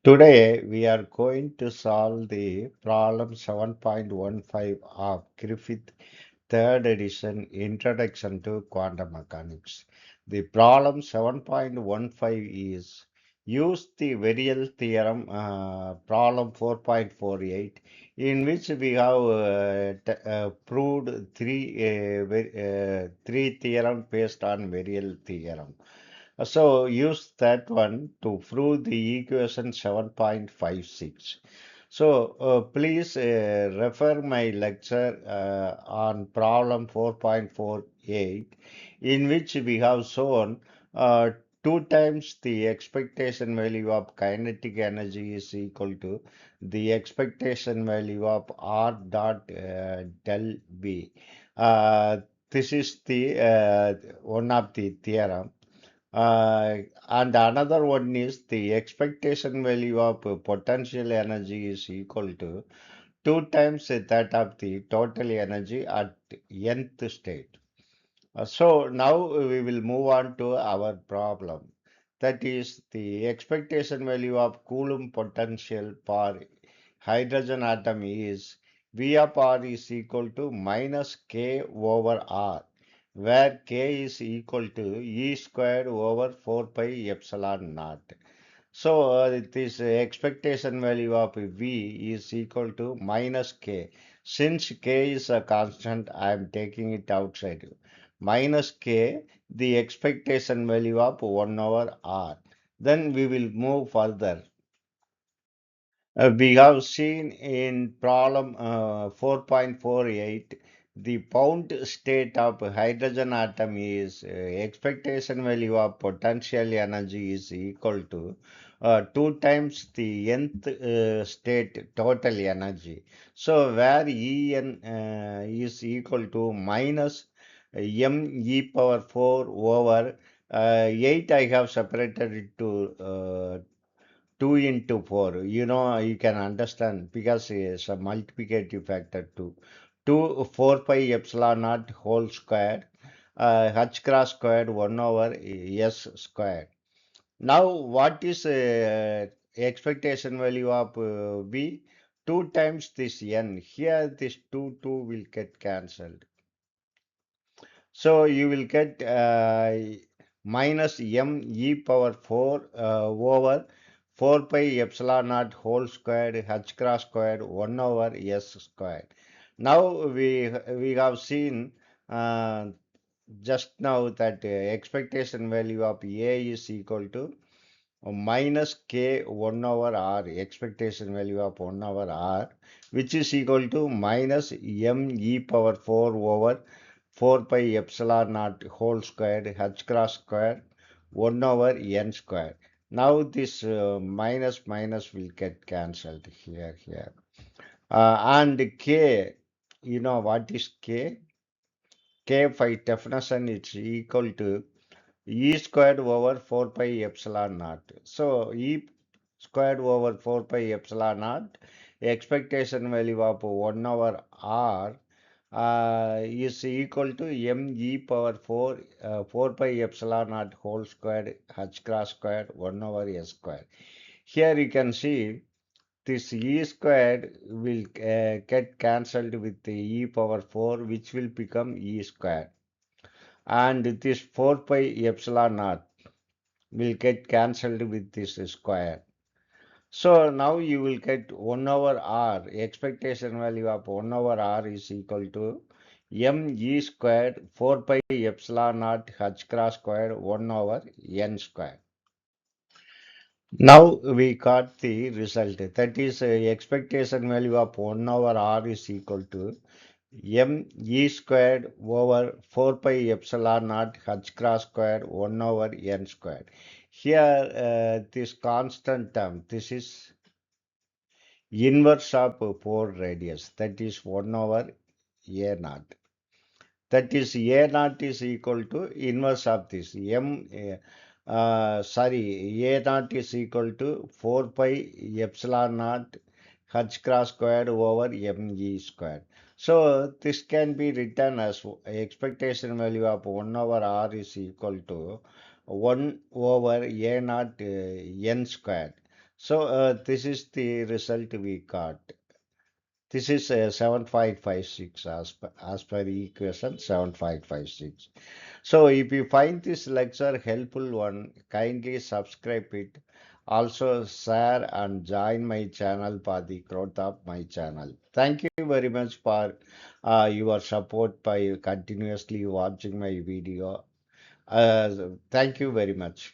Today we are going to solve the problem 7.15 of Griffith third edition Introduction to Quantum Mechanics. The problem 7.15 is use the Virial Theorem problem 4.48 in which we have proved three theorems based on Virial Theorem. So use that one to prove the equation 7.56. So please refer my lecture on problem 4.48 in which we have shown uh, two times the expectation value of kinetic energy is equal to the expectation value of R dot del V. Uh, this is the one of the theorem. And another one is the expectation value of potential energy is equal to two times that of the total energy at nth state. So now we will move on to our problem. That is the expectation value of Coulomb potential for hydrogen atom is V of R is equal to minus K over R, where K is equal to E squared over 4 pi epsilon naught. So this expectation value of V is equal to minus K. Since K is a constant, I am taking it outside. Minus K, the expectation value of 1 over R. Then we will move further. We have seen in problem 4.48 the bound state of hydrogen atom is expectation value of potential energy is equal to two times the nth state total energy. So where En is equal to minus me power 4 over 8 I have separated it to 2 into 4, you can understand because it's a multiplicative factor 2. 2, 4 pi epsilon naught whole square, h cross squared 1 over s squared. Now, what is expectation value of v? 2 times this n. Here, this 2 will get cancelled. So you will get minus me power 4 over 4 pi epsilon naught whole squared h cross squared 1 over s squared. Now we have seen uh, just now that expectation value of A is equal to minus k 1 over r, expectation value of 1 over r, which is equal to minus me power 4 over 4 pi epsilon naught whole squared h cross squared 1 over n squared. Now this minus minus will get cancelled here. And k, you know what is k? K by definition it's equal to E squared over 4 pi epsilon naught. So E squared over 4 pi epsilon naught, expectation value of 1 over R is equal to me power 4, 4 pi epsilon naught whole squared h cross squared 1 over s squared. Here you can see this E squared will get cancelled with the E power 4, which will become E squared. And this 4 pi epsilon naught will get cancelled with this square. So now you will get 1 over r, expectation value of 1 over r is equal to me squared 4 pi epsilon naught h cross squared 1 over n squared. Now we got the result. That is expectation value of 1 over r is equal to me squared over 4 pi epsilon naught h cross squared 1 over n squared. Here, this constant term, this is inverse of 4 radius, that is 1 over a naught. That is a naught is equal to inverse of this. A naught is equal to 4 pi epsilon naught h cross squared over me squared. So this can be written as expectation value of 1 over r is equal to 1 over a naught n squared. So this is the result we got. This is 7556 as per the equation 7556. So if you find this lecture helpful one, kindly subscribe it. Also share and join my channel for the growth of my channel. Thank you very much for your support by continuously watching my video. Thank you very much.